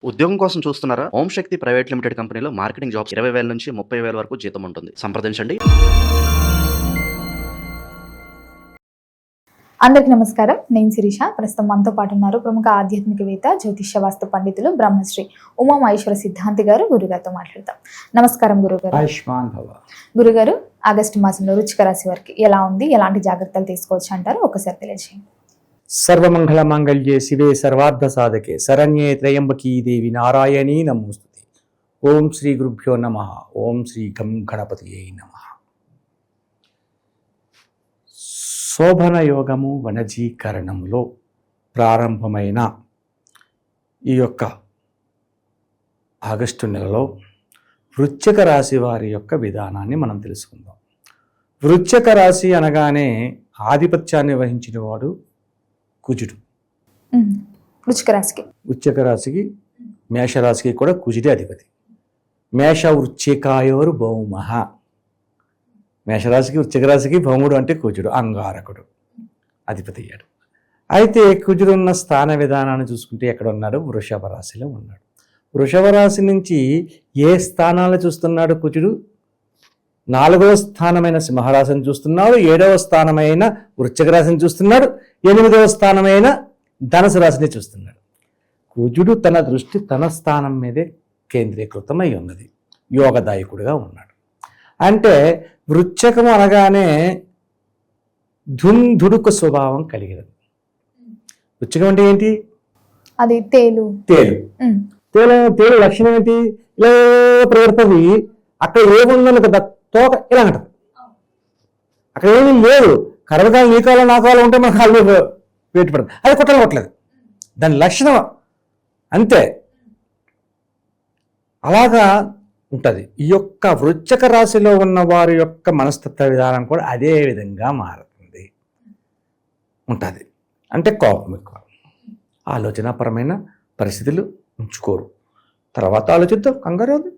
ఉద్యోగం కోసం చూస్తున్నారా? ఓం శక్తి ప్రైవేట్ లిమిటెడ్ కంపెనీలో మార్కెటింగ్ జాబ్స్ 20,000 నుంచి 30,000 వరకు జీతం ఉంటుంది. సంప్రదించండి. అందరికీ నమస్కారం. నేను శిరీష. ప్రస్తుతం మనతో పాటు ఉన్నారు ప్రముఖ ఆధ్యాత్మికవేత్త, జ్యోతిష్య వాస్తు పండితులు బ్రహ్మశ్రీ ఉమా మహేశ్వర సిద్ధాంతి గారు. గురుగారితో మాట్లాడతాం. నమస్కారం గురుగారు. గురుగారు, ఆగస్టు మాసంలో వృశ్చిక రాశి వారికి ఎలా ఉంది, ఎలాంటి జాగ్రత్తలు తీసుకోవచ్చు అంటారు? ఒకసారి తెలియజేయండి. సర్వమంగళ మంగళ్యే శివే సర్వార్థ సాధకే శరణ్యే త్రయంబకీ దేవి నారాయణీ నమోస్తుతే. ఓం శ్రీ గురుభ్యో నమః. ఓం శ్రీ గం గణపతియే నమః. శోభన యోగము వనజీకరణంలో ప్రారంభమైన ఈ యొక్క ఆగస్టు నెలలో వృశ్చిక రాశి వారి యొక్క విధానాన్ని మనం తెలుసుకుందాం. వృశ్చిక రాశి అనగానే ఆధిపత్యాన్ని వహించిన వాడు కుజుడు. వృశ్చిక రాశికి మేషరాశికి కూడా కుజుడే అధిపతి. మేష వృశ్చికాయోరు భౌమః. మేషరాశికి వృశ్చిక రాశికి భౌముడు అంటే కుజుడు, అంగారకుడు అధిపతి అయ్యాడు. అయితే కుజుడు ఉన్న స్థాన విధానాన్ని చూసుకుంటే ఎక్కడ ఉన్నాడు? వృషభ రాశిలో ఉన్నాడు. వృషభ రాశి నుంచి ఏ స్థానాలు చూస్తున్నాడు కుజుడు? 4వ స్థానమైన సింహరాశిని చూస్తున్నాడు, 7వ స్థానమైన వృశ్చిక రాశిని చూస్తున్నాడు, 8వ స్థానమైన ధనుసు రాశిని చూస్తున్నాడు. కుజుడు తన దృష్టి తన స్థానం మీదే కేంద్రీకృతమై ఉన్నది. యోగదాయకుడిగా ఉన్నాడు. అంటే వృశ్చికము అనగానే ధుంధుడుకు స్వభావం కలిగినది. వృశ్చికం అంటే ఏంటి? అది తేలు. తేలు లక్షణం ఏంటి? ఇలా ప్రవర్తది. అక్కడ ఏముందని కదా తోక ఇలా అంటది. అక్కడ ఏమీ లేదు. కరవకాలు నీ కాలం నా కాలం ఉంటే మన కాళ్ళు వేటు పడదు. అది కొట్టలేదు. దాని లక్షణం అంతే. అలాగా ఉంటుంది. ఈ యొక్క వృశ్చిక రాశిలో ఉన్న వారి యొక్క మనస్తత్వ విధానం కూడా అదే విధంగా మారుతుంది ఉంటుంది. అంటే కోపం ఎక్కువ, ఆలోచనాపరమైన పరిస్థితులు ఉంచుకోరు. తర్వాత ఆలోచిద్దాం, కంగారు అవుతుంది.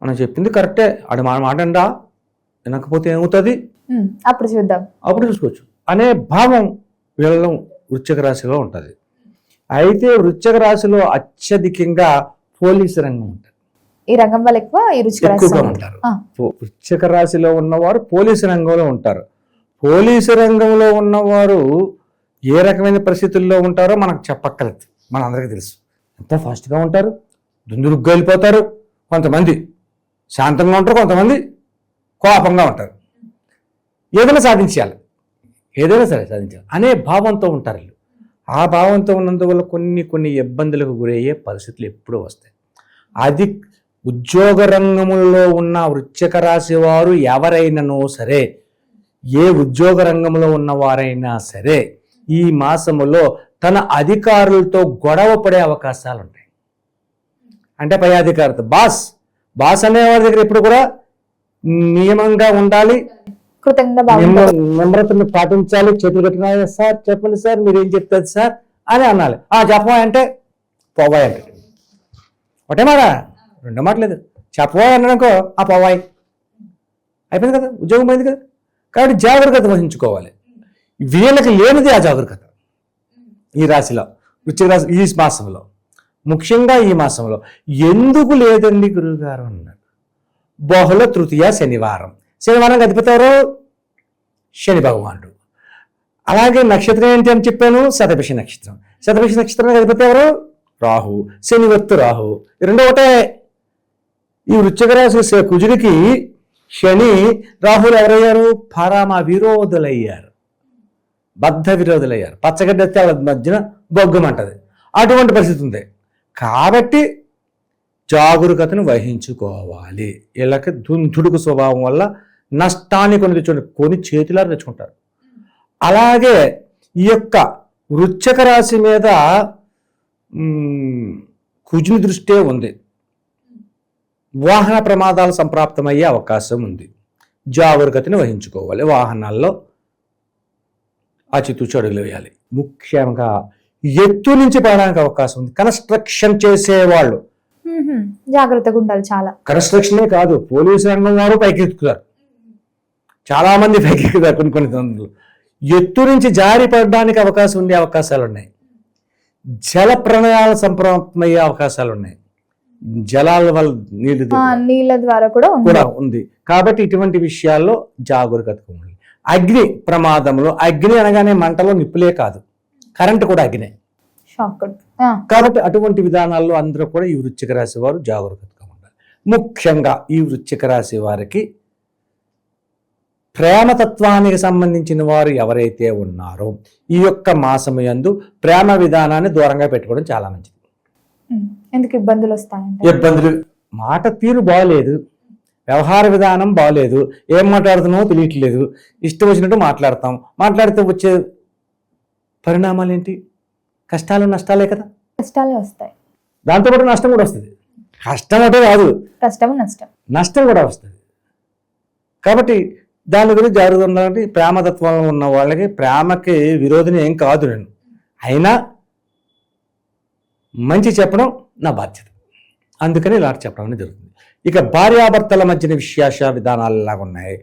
మనం చెప్పింది కరెక్టే, ఆడు మన మాట అండా వినకపోతే ఏమవుతుంది, అప్పుడు చూసుకోవచ్చు అనే భావం వీళ్ళలో వృశ్చిక రాశిలో ఉంటుంది. అయితే వృశ్చిక రాశిలో అత్యధికంగా పోలీసు రంగం ఉంటుంది. ఈ రంగం వల్ల ఎక్కువగా ఉంటారు. వృశ్చిక రాశిలో ఉన్నవారు పోలీసు రంగంలో ఉంటారు. పోలీసు రంగంలో ఉన్నవారు ఏ రకమైన పరిస్థితుల్లో ఉంటారో మనకు చెప్పక్కర్లేదు, మనందరికీ తెలుసు. ఎంత ఫాస్ట్గా ఉంటారు, దుందురుగ్గా వెళ్ళిపోతారు. కొంతమంది శాంతంగా ఉంటారు, కొంతమంది కోపంగా ఉంటారు. ఏదైనా సాధించాలి, ఏదైనా సరే సాధించాలి అనే భావంతో ఉంటారు వీళ్ళు. ఆ భావంతో ఉన్నందువల్ల కొన్ని ఇబ్బందులకు గురయ్యే పరిస్థితులు ఎప్పుడూ వస్తాయి. అది ఉద్యోగ రంగంలో ఉన్న వృశ్చిక రాశి వారు ఎవరైనానో సరే, ఏ ఉద్యోగ రంగంలో ఉన్నవారైనా సరే ఈ మాసములో తన అధికారులతో గొడవ పడే అవకాశాలు ఉంటాయి. అంటే పై అధికారితో బాస్ అనేవారి దగ్గర ఎప్పుడు కూడా నియమంగా ఉండాలి, నమ్రతను పాటించాలి. చేతులు కట్టిన సార్ చెప్పండి సార్, మీరేం చెప్తారు సార్ అని అనాలి. చెప్పవా అంటే పోవాయి అంటే ఒకటే మాట, రెండో మాట లేదు. చెప్పవాయి అన్నానుకో పోవాయి అయిపోయింది కదా, ఉద్యోగం పోయింది కదా. కాబట్టి జాగ్రత్త వహించుకోవాలి. వీళ్ళకి లేనిది ఆ జాగ్రత్త. ఈ రాశిలో వృశ్చిక రాశి ఈ మాసంలో, ముఖ్యంగా ఈ మాసంలో ఎందుకు లేదండి గురువుగారు అన్నారు. బహుళ తృతీయ శనివారానికి అధిపతి ఎవరు? శని భగవానుడు. అలాగే నక్షత్రం ఏంటి అని చెప్పాను, శతభిష నక్షత్రం. శతభిష నక్షత్రానికి అధిపతి ఎవరు? రాహు. శనివర్తు రాహు రెండో ఒకటే. ఈ వృశ్చిక రాశి కుజుడికి శని రాహులు ఎవరయ్యారు? పరమ విరోధులయ్యారు, బద్ధ విరోధులయ్యారు. పచ్చగడ్డ ఎత్తే వాళ్ళ మధ్యన బొగ్గమంటది. అటువంటి పరిస్థితి ఉంది. కాబట్టి జాగరూకతను వహించుకోవాలి. వీళ్ళకి దుందుడుకు స్వభావం వల్ల నష్టాన్ని కొని చేతులారా తెచ్చుకుంటారు. అలాగే ఈ యొక్క వృశ్చిక రాశి మీద కుజుని దృష్టే ఉంది. వాహన ప్రమాదాలు సంప్రాప్తమయ్యే అవకాశం ఉంది. జాగరూకతను వహించుకోవాలి. వాహనాల్లో ఆచితూచి అడుగులు వేయాలి. ముఖ్యంగా ఎత్తు నుంచి పడడానికి అవకాశం ఉంది. కన్స్ట్రక్షన్ చేసేవాళ్ళు జాగ్రత్తగా ఉండాలి. చాలా కన్స్ట్రక్షనే కాదు, పోలీసు రంగం వారు పైకెత్తుతారు. చాలా మంది పైకెక్కుతారు. కొన్ని ఎత్తు నుంచి జారి పడడానికి అవకాశం ఉండే అవకాశాలు ఉన్నాయి. జల ప్రణయాలు సంప్రాప్తమయ్యే అవకాశాలు ఉన్నాయి. జలాల వల్ల నీళ్ళ ద్వారా కూడా ఉంది. కాబట్టి ఇటువంటి విషయాల్లో జాగరూకతగా ఉండాలి. అగ్ని ప్రమాదంలో, అగ్ని అనగానే మంటలో నిప్పులే కాదు, కరెంటు కూడా అగ్నే. కాబట్టి అటువంటి విధానాల్లో అందరూ కూడా ఈ వృశ్చిక రాశి వారు జాగరూకతగా ఉండాలి. ముఖ్యంగా ఈ వృశ్చిక రాశి వారికి ప్రేమతత్వానికి సంబంధించిన వారు ఎవరైతే ఉన్నారో ఈ యొక్క మాసము యందు ప్రేమ విధానాన్ని దూరంగా పెట్టుకోవడం చాలా మంచిది. ఎందుకు ఇబ్బందులు వస్తాయంటే, ఇబ్బందులు, మాట తీరు బాగలేదు, వ్యవహార విధానం బాగలేదు, ఏం మాట్లాడుతున్నామో తెలియట్లేదు, ఇష్టం వచ్చినట్టు మాట్లాడితే వచ్చే పరిణామాలు ఏంటి? కష్టాలు నష్టాలే కదా. కష్టాలే వస్తాయి, దాంతోపాటు నష్టం కూడా వస్తుంది. కష్టం అంటే కాదు, నష్టం కూడా వస్తుంది. కాబట్టి దాని గురించి జాగ్రత్త ఉండాలంటే ప్రేమతత్వంలో ఉన్న వాళ్ళకి, ప్రేమకి విరోధిని ఏం కాదు నేను, అయినా మంచి చెప్పడం నా బాధ్యత, అందుకని ఇలా చెప్పడం అనేది జరుగుతుంది. ఇక భార్యాభర్తల మధ్యన విశ్వాస విధానాలు ఎలాగ ఉన్నాయి,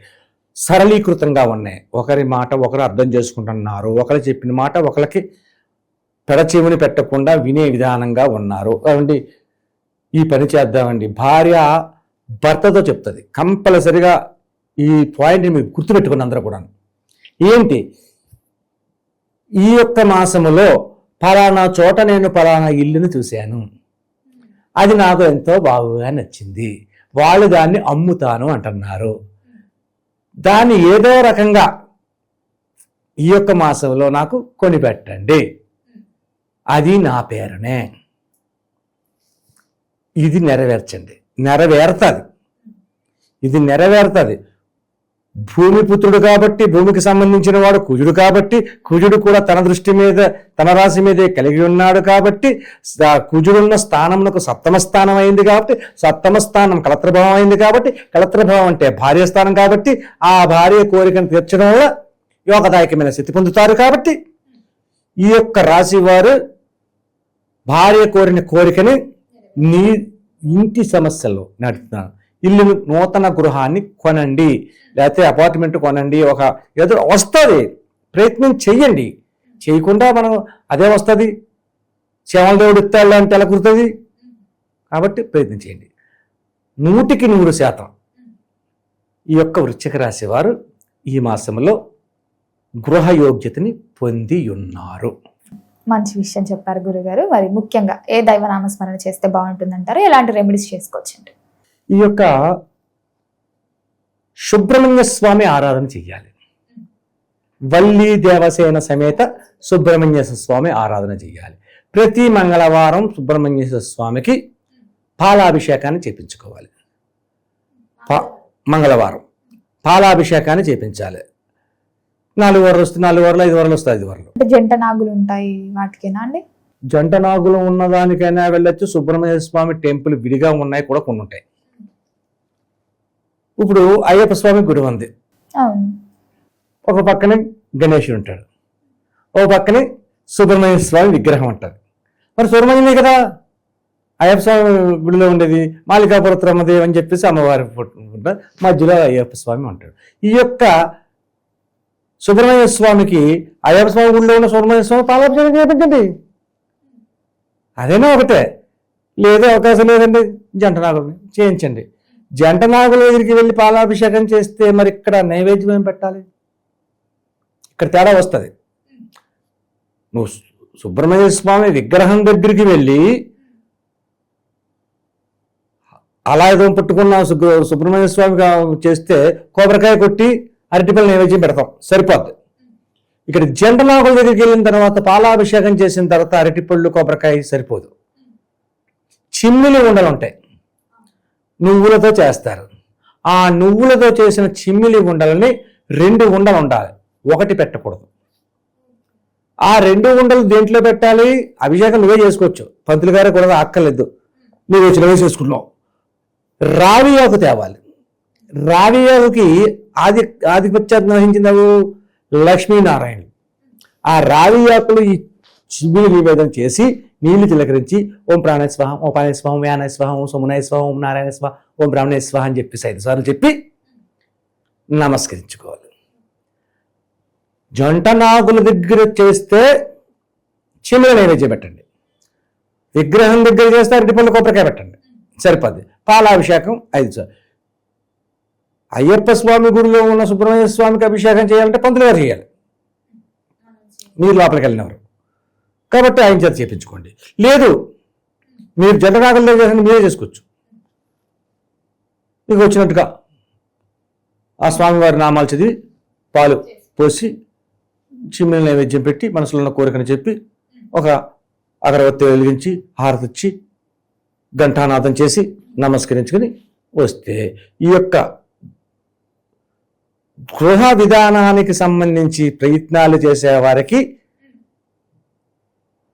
సరళీకృతంగా ఉన్నాయి. ఒకరి మాట ఒకరు అర్థం చేసుకుంటున్నారు, ఒకరు చెప్పిన మాట ఒకరికి పెడచెవిని పెట్టకుండా వినే విధానంగా ఉన్నారు. కాబట్టి ఈ పని చేద్దామండి, భార్య భర్తతో చెప్తుంది. కంపల్సరిగా ఈ పాయింట్ని మీరు గుర్తుపెట్టుకుని అందరూ కూడా, ఏంటి, ఈ యొక్క మాసములో ఫలానా చోట నేను ఫలానా ఇల్లుని చూశాను, అది నాకు ఎంతో బాగుగా నచ్చింది, వాళ్ళు దాన్ని అమ్ముతాను అంటున్నారు, దాన్ని ఏదో రకంగా ఈ యొక్క మాసంలో నాకు కొనిపెట్టండి, అది నా పేరునే, ఇది నెరవేర్చండి. ఇది నెరవేరుతుంది. భూమిపుత్రుడు కాబట్టి, భూమికి సంబంధించిన వాడు కుజుడు కాబట్టి, కుజుడు కూడా తన దృష్టి మీద, తన రాశి మీదే కలిగి ఉన్నాడు కాబట్టి, కుజుడున్న స్థానమునకు సప్తమ స్థానం అయింది కాబట్టి, సప్తమ స్థానం కలత్రభావం అయింది కాబట్టి, కలత్రభావం అంటే భార్య స్థానం కాబట్టి, ఆ భార్య కోరికను తీర్చడం వల్ల యోగదాయకమైన స్థితి పొందుతారు. కాబట్టి ఈ యొక్క రాశి వారు భార్య కోరిన కోరికని నీ ఇంటి సమస్యల్లో నడుపుతున్నాను. ఇల్లు, నూతన గృహాన్ని కొనండి, లేకపోతే అపార్ట్మెంట్ కొనండి, ఒక ఏదో వస్తుంది, ప్రయత్నం చెయ్యండి. చేయకుండా మనం అదే వస్తుంది, శవల దేవుడు ఇస్తాడు అంటే ఎలా కుదురుతుంది? కాబట్టి ప్రయత్నం చేయండి. 100% ఈ యొక్క వృశ్చిక రాశి వారు ఈ మాసంలో గృహయోగ్యతని పొంది ఉన్నారు. మంచి విషయం చెప్పారు గురుగారు. మరి ముఖ్యంగా ఏ దైవనామస్మరణ చేస్తే బాగుంటుందంటారు, ఎలాంటి రెమెడీస్ చేసుకోవచ్చండి? ఈ యొక్క సుబ్రహ్మణ్య స్వామి ఆరాధన చెయ్యాలి. వల్లి దేవసేన సమేత సుబ్రహ్మణ్యేశ్వర స్వామి ఆరాధన చెయ్యాలి. ప్రతి మంగళవారం సుబ్రహ్మణ్యేశ్వర స్వామికి పాలాభిషేకాన్ని చేపించుకోవాలి. మంగళవారం పాలాభిషేకాన్ని చేపించాలి. 4 వారాలు వస్తే 4 వారాలు, 5 వారాలు వస్తే 5 వారాలు. జంట నాగులు ఉంటాయి, వాటికేనా అండి? జంట నాగులు ఉన్నదానికైనా వెళ్ళొచ్చు. సుబ్రహ్మణ్య స్వామి టెంపుల్ విడిగా ఉన్నాయి కూడా కొన్ని ఉంటాయి. ఇప్పుడు అయ్యప్ప స్వామి గుడి ఉంది, ఒక పక్కనే గణేశుడు ఉంటాడు, ఒక పక్కనే సుబ్రహ్మణ్య స్వామి విగ్రహం ఉంటుంది. మరి సుబ్రహ్మణ్యమే కదా అయ్యప్ప స్వామి గుడిలో ఉండేది, మాలికాపురత్రమ్మదేవి అని చెప్పేసి అమ్మవారి ఉంటారు, మధ్యలో అయ్యప్ప స్వామి ఉంటాడు. ఈ యొక్క సుబ్రహ్మణ్య స్వామికి అయ్యప్ప స్వామి గుడిలో ఉన్న సుబ్రహ్మణ్య స్వామి పాలాభిషేకం చేయించండి, అదేనా ఒకటే. లేదో అవకాశం లేదండి, జంట నాగుల్ని చేయించండి. జంట నాగుల దగ్గరికి వెళ్ళి పాలాభిషేకం చేస్తే మరి ఇక్కడ నైవేద్యం ఏం పెట్టాలి? ఇక్కడ తేడా వస్తుంది. నువ్వు సుబ్రహ్మణ్య స్వామి విగ్రహం దగ్గరికి వెళ్ళి అలా ఏదో పుట్టుకున్న సుబ్రహ్మణ్య స్వామి చేస్తే కొబ్బరికాయ కొట్టి అరటిపల్లి నైవేద్యం పెడతాం, సరిపోద్ది. ఇక్కడ జంట నాగుల దగ్గరికి వెళ్ళిన తర్వాత పాలాభిషేకం చేసిన తర్వాత అరటిపళ్ళు కొబ్బరికాయ సరిపోదు. చిమ్మిలి ఉండలు ఉంటాయి, నువ్వులతో చేస్తారు. ఆ నువ్వులతో చేసిన చిమ్మిలి ఉండలని 2 ఉండలు ఉండాలి, ఒకటి పెట్టకూడదు. ఆ 2 ఉండలు దేంట్లో పెట్టాలి? అభిషేకం నువ్వే చేసుకోవచ్చు, పంతులు గారే కూడా అక్కర్లేదు, నువ్వు వచ్చినవే చేసుకున్నావు. రావి ఆకు తేవాలి. రావి ఆకుకి ఆధిపత్యం వహించిన లక్ష్మీనారాయణ. ఆ రావి ఆకులు ఈ చిమ్మిలి నివేదన చేసి నీళ్లు తిలకరించి ఓం ప్రాణాయ స్వాహం, ఓం పానాయ స్వాహం, వ్యానాయ స్వాహం, ఓం సోమనాయ స్వాహం, ఓం నారాయణ స్వాహం, ఓం బ్రాహ్మణాయ స్వాహ అని చెప్పి 5 సార్లు చెప్పి నమస్కరించుకోవాలి. జంట నాగుల దగ్గర చేస్తే చిమ్మిలి నైవేద్యం పెట్టండి. విగ్రహం దగ్గర చేస్తే అరటిపళ్ళు కొబ్బరికాయ పెట్టండి, సరిపోద్ది. పాలాభిషేకం 5 సార్లు. అయ్యప్ప స్వామి గుడిలో ఉన్న సుబ్రహ్మణ్య స్వామికి అభిషేకం చేయాలంటే పంతులు గారు చేయాలి, మీరు లోపలికి వెళ్ళినవారు కాబట్టి ఆయన చేత చేయించుకోండి. లేదు మీరు జంటనాగల దగ్గర చేసిన మీరే చేసుకోవచ్చు. మీకు వచ్చినట్టుగా ఆ స్వామివారి నామాలు చదివి పాలు పోసి చిమ్మిన నైవేద్యం పెట్టి మనసులో ఉన్న కోరికను చెప్పి ఒక అగరవత్తి వెలిగించి హారతి ఇచ్చి ఘంటానాదం చేసి నమస్కరించుకుని వస్తే ఈ యొక్క గృహ విధానానికి సంబంధించి ప్రయత్నాలు చేసేవారికి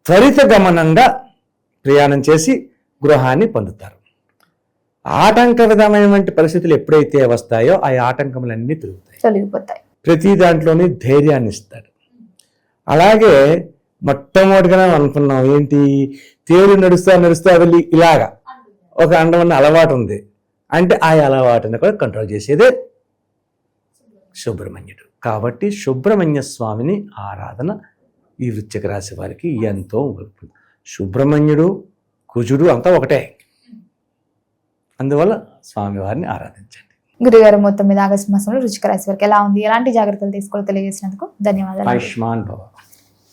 త్వరితగమనంగా ప్రయాణం చేసి గృహాన్ని పొందుతారు. ఆటంక విధమైనటువంటి పరిస్థితులు ఎప్పుడైతే వస్తాయో ఆ ఆటంకములన్నీ తొలగిపోతాయి. ప్రతి దాంట్లోని ధైర్యాన్ని ఇస్తాడు. అలాగే మొట్టమొదటిగా అనుకున్నాం ఏంటి, తేరు నడుస్తా వెళ్ళి ఇలాగా ఒక అందమైన అలవాటు ఉంది అంటే ఆ అలవాటుని కూడా కంట్రోల్ చేసేదే సుబ్రహ్మణ్యుడు. కాబట్టి సుబ్రహ్మణ్య స్వామిని ఆరాధన ఈ వృశ్చిక రాశి వారికి ఎంతో ఉంటుంది. సుబ్రహ్మణ్యుడు కుజుడు అంతా ఒకటే, అందువల్ల స్వామివారిని ఆరాధించండి. గురుగారు, మొత్తం మీద ఆగస్టు మాసంలో వృశ్చిక రాశి వారికి ఎలా ఉంది, ఎలాంటి జాగ్రత్తలు తీసుకోవాలో తెలియజేసినందుకు ధన్యవాదాలు. ఆయుష్మాన్ భవ.